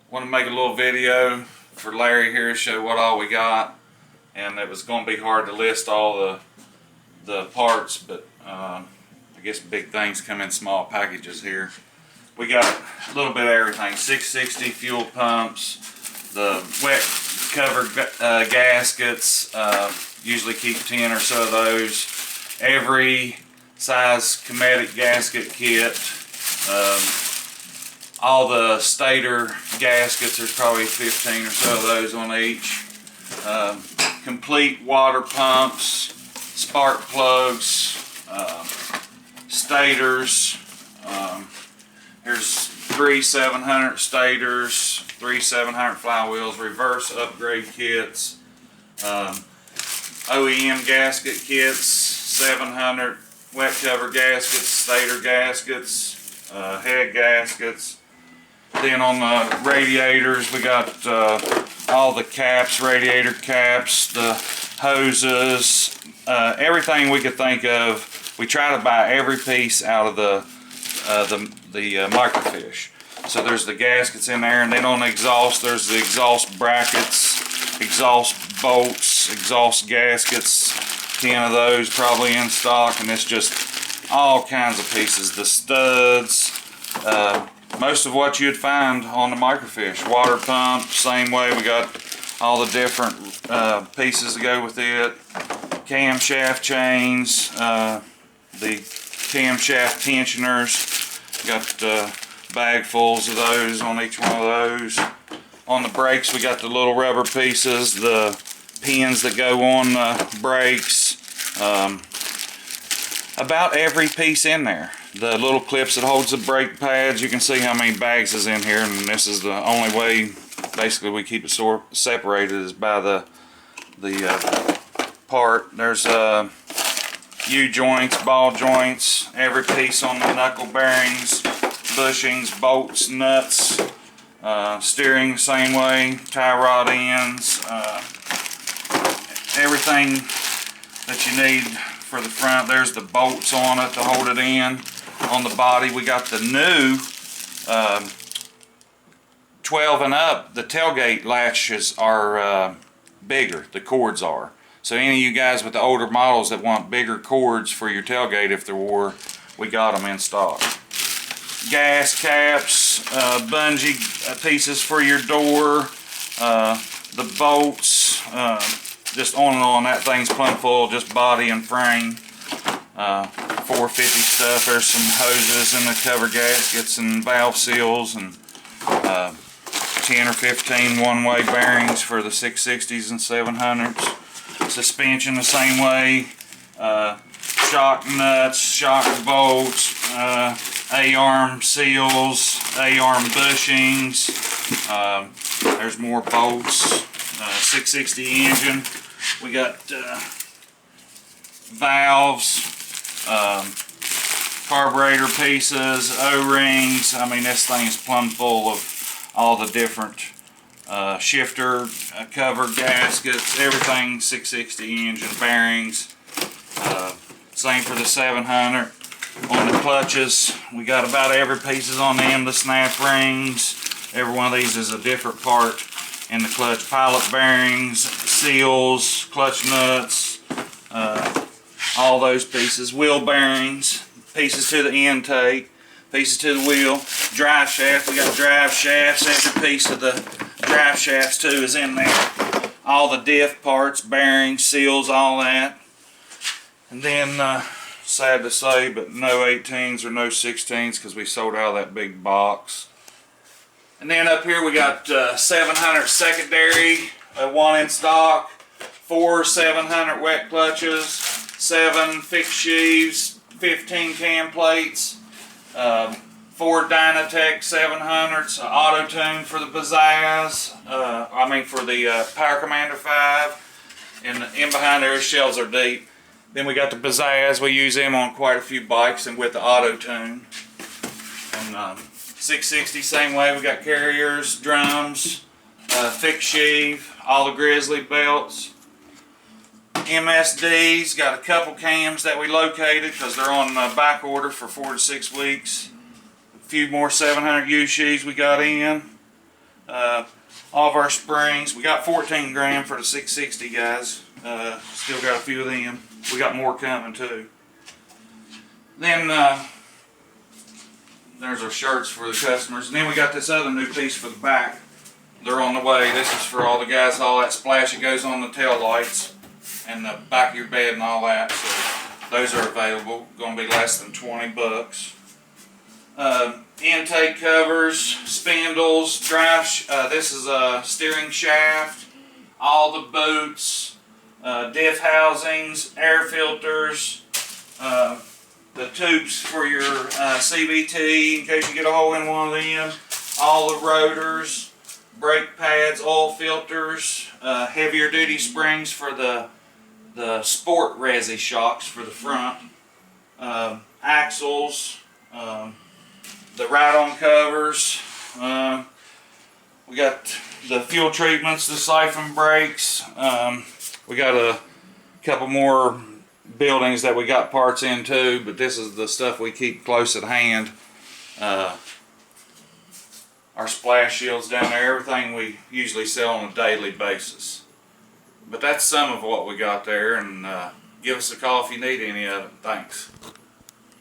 Want to make a little video for Larry here, show what all we got, and it was going to be hard to list all the parts, but I guess big things come in small packages here. We got a little bit of everything: 660 fuel pumps, the wet cover gaskets. Usually keep 10 or so of those. Every size Cometic gasket kit. All the stator gaskets, there's probably 15 or so of those on each. Complete water pumps, spark plugs, stators. Here's 3 700 stators, 3 700 flywheels, reverse upgrade kits, OEM gasket kits, 700 wet cover gaskets, stator gaskets, head gaskets. Then on the radiators, we got all the caps, radiator caps, the hoses, everything we could think of. We try to buy every piece out of the microfiche. So there's the gaskets in there, and then on the exhaust, there's the exhaust brackets, exhaust bolts, exhaust gaskets, 10 of those probably in stock, and it's just all kinds of pieces. The studs, most of what you'd find on the microfiche. Water pump, same way. We got all the different pieces to go with it. Camshaft chains, the camshaft tensioners. Got bagfuls of those on each one of those. On the brakes, we got the little rubber pieces, the pins that go on the brakes. About every piece in there. The little clips that holds the brake pads, you can see how many bags is in here, and this is the only way basically we keep it separated is by the part. There's U-joints, ball joints, every piece on the knuckle bearings, bushings, bolts, nuts, steering same way, tie rod ends, everything that you need for the front. There's the bolts on it to hold it in. On the body, we got the new 12 and up. The tailgate latches are bigger, the cords are. So any of you guys with the older models that want bigger cords for your tailgate, if there were, we got them in stock. Gas caps, bungee pieces for your door, the bolts, just on and on. That thing's plumb full, just body and frame. 450 stuff. There's some hoses and the cover gaskets and valve seals, and 10 or 15 one-way bearings for the 660s and 700s. Suspension the same way. Shock nuts, shock bolts, A-arm seals, A-arm bushings. There's more bolts. 660 engine. We got valves, carburetor pieces, O-rings. I mean, this thing is plumb full of all the different shifter, cover gaskets, everything 660 engine, bearings. Same for the 700. On the clutches, we got about every pieces on them. The snap rings, every one of these is a different part in the clutch. Pilot bearings, seals, clutch nuts, all those pieces. Wheel bearings, pieces to the intake, pieces to the wheel. Drive shaft, we got drive shafts. Every piece of the drive shafts too is in there. All the diff parts, bearings, seals, all that. And then, sad to say, but no 18s or no 16s because we sold out of that big box. And then up here we got 700 secondary, 1 in stock, 4 700 wet clutches, 7 fixed sheaves, 15 cam plates, 4 Dynatech 700s, auto tune for the Pizzazz, for the Power Commander 5, and in behind there shells are deep. Then we got the Pizzazz. We use them on quite a few bikes and with the auto tune. And 660 same way. We got carriers, drums, fixed sheave, all the Grizzly belts, MSDs. Got a couple cams that we located because they're on back order for 4 to 6 weeks. A few more 700 U sheaves we got in. All of our springs. We got 14 gram for the 660 guys. Still got a few of them. We got more coming too. Then there's our shirts for the customers. And then we got this other new piece for the back. They're on the way. This is for all the guys, all that splash that goes on the tail lights and the back of your bed and all that. So those are available. Going to be less than 20 bucks. Intake covers, spindles, drive. This is a steering shaft, all the boots, diff housings, air filters, the tubes for your CVT in case you get a hole in one of them, all the rotors, brake pads, oil filters, heavier duty springs for the sport resi shocks for the front, axles, the ride-on covers. We got the fuel treatments, the siphon brakes. We got a couple more buildings that we got parts in too, but this is the stuff we keep close at hand. Our splash shields down there, everything we usually sell on a daily basis. But that's some of what we got there, and give us a call if you need any of it. Thanks.